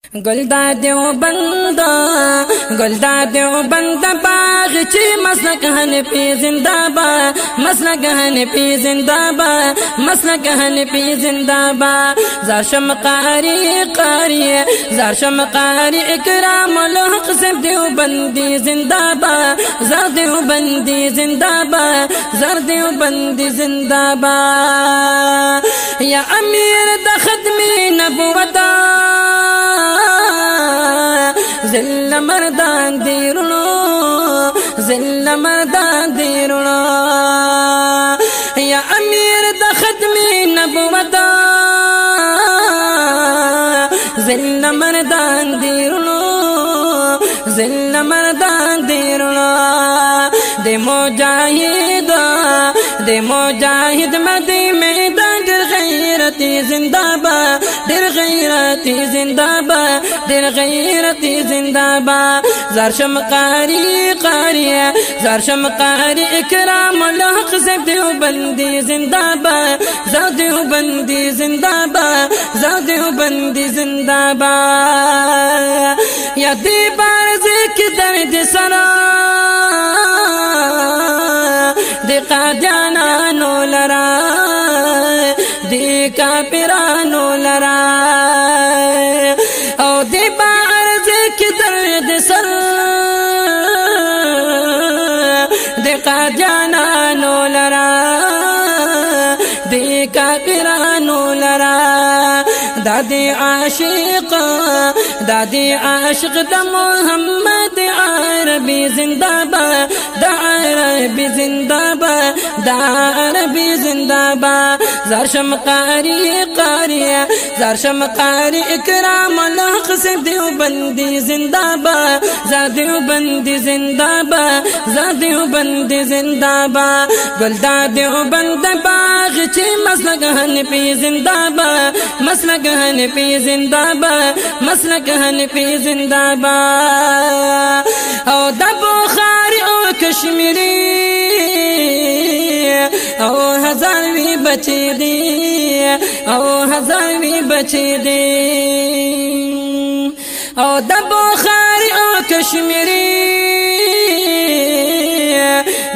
گلدا دیوبند باغ چی مسلک حنفی زندہ با مسلک حنفی زندہ با مسلک حنفی زندہ با زاشم قاری زاشم قاری اکرام الحق سے دیوبندی زندہ با زر دیوبندی زندہ با زر دیوبندی زندہ با یا امیر د ختمی نبوتا زل مردان دیرونو زل مردان دیرونو یا امیر د ختمی نبوتا زل مردان دیرونو زل مردان دیرونو دے مجاہد مدی میدان در غیرتی زندہ با در غیرتی زندہ با در غیرتی زندہ با زارشم قاری زارشم قاری اکرام الحق سے دیوبندی زندہ با زر دیوبندی زندہ با زر دیوبندی زندہ با یا دی بارزی کی درد سنا دی قادیانانو لرا دی کافرانو لرا او دی بارز کی درد سر دی قادیانانو لرا دی کافرانو لرا دادی عاشق دا محمد عربی زندہ با دا عربی زندہ با دا عربی زندہ با زارشم قاری زارشم قاری اکرام الحق سے دیوبندی زندہ با زر دیوبندی زندہ با زر دیوبندی زندہ با گلدا دیوبند باغ چی مسلک حنفی زندہ با مسلک حنفی زندہ با مسلک حنفی زندہ با او دا بخاری او کشمیری او ہزاروی بچی دی او ہزاروی بچی دی او دا بخاری او کشمیری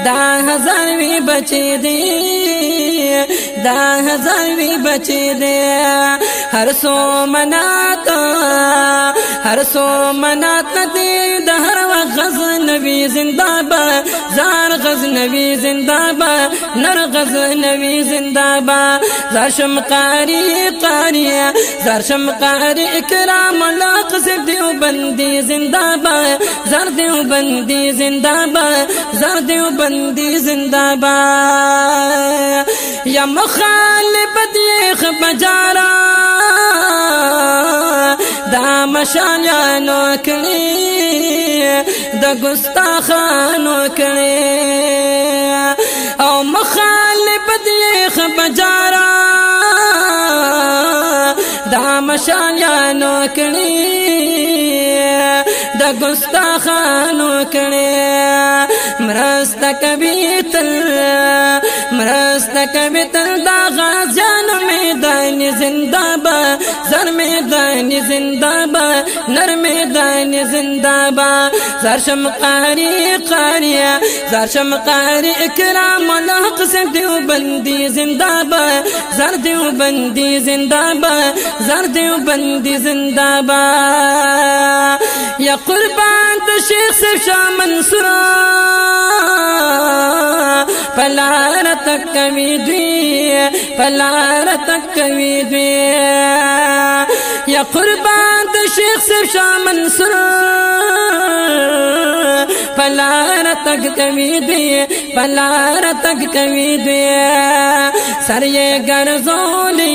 دا ہزاروی بچی دی دا ہزاروی بچی دی ہر سو منات ندی دا ہر وقت غزنوی زندہ با زار غزنوی زندہ با نر غزنوی زندہ با زارشم قاری زارشم قاری اکرام الحق سے دیوبندی زندہ با زر دیوبندی زندہ با زر دیوبندی زندہ با یا مخالفت یخ بجارا دا مشالیانو کلی دا گستاخانو کلی او مخالفت یخ بجارا دا مشالیانو کلی دا گستاخانو کلی مرستا کبھی تل دا غازیان میدان زندہ با زر میدان زندہ با نر میدان زندہ با زارشم قاری زارشم قاری اکرام الحق سے دیوبندی زندہ با زر دیوبندی زندہ با زر دیوبندی زندہ با یا قربان تو شیخ صاحب شاہ منصور پلار تک کمی دوی یا قربان تو شیخ صاحب شاہ منصور پلار تک کمی دوی سر یہ گرزولی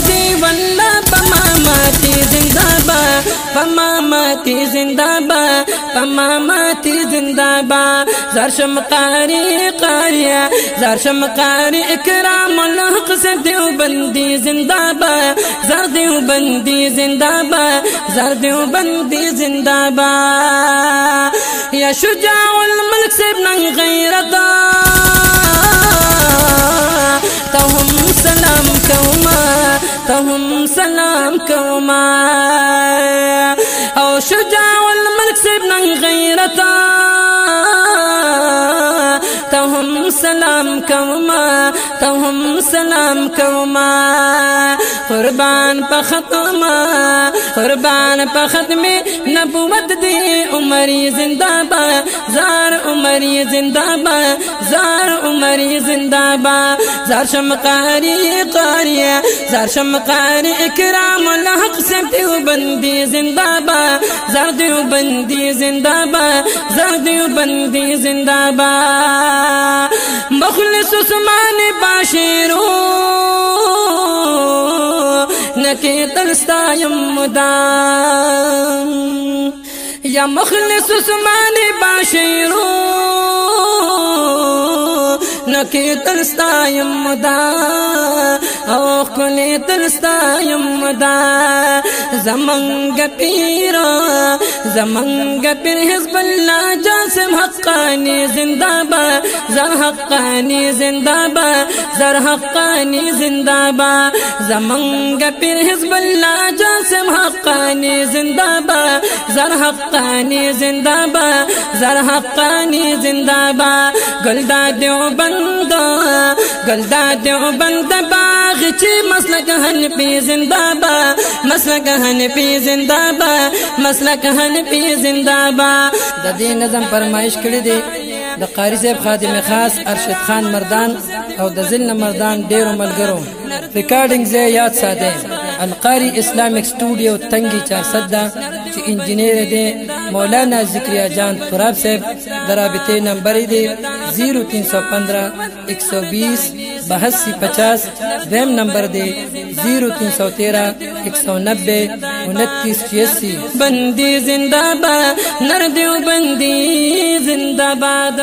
دی واللہ پماماتی زندہ با پماماتی زندہ با پماماتی زندہ با زارشم قاری زارشم قاری اکرام الحق سے دیوبندی زندہ با زر دیوبندی زندہ با زر دیوبندی زندہ با یا شجاع الملک سے ابن غیرتا تهم سلام کوما تهم سلام سلام کوما او شجاع الملک سیب نن غیرتا تهم سلام کوما تهم سلام کوما قربان په ختمه قربان په ختمه نبوت دی عمری زندہ باد زار عمری زندہ باد زار عمری زندہ باد زار شم قاری قاری زار شم قاری اکرام الحق سے دیوبندی زندہ باد زار دیوبندی زندہ باد زار دیوبندی زندہ باد مخلص عثمان باشیرو نکی تلستایم مدام یا مخلص عثمان باشیرو نکی تلستایم مدام او کلی تلستایم مدام زمانگ پیرا زمانگ پیر حزب اللہ جاسم حقانی زندہ باد زر حقانی زندہ باد زر حقانی زندہ باد زمانگ پیر حزب اللہ جاسم حقانی زندہ باد زر حقانی زندہ باد زر حقانی زندہ باد گلدا دیوبند گلدا دیوبند باغ چی مسلک حنفی زندہ باد مسلک حنفی زندہ باد مسلک حنفی زندہ باد د دې نظم فرمایش کړی دی د قاری صاحب خادم خاص ارشد خان مردان او د ذل مردان ډیرو ملګرو ریکارډینګ زه یاد ساته القاری اسلامک سټوډیو تنگی 400 چې انجینیر دی مولانا ذکریا جان تراب صاحب درابطه نمبر دی 0315 120 8250 ویم نمبر دی 0313 190 2986 بندی زندہ باد نر دیوبندی زندہ باد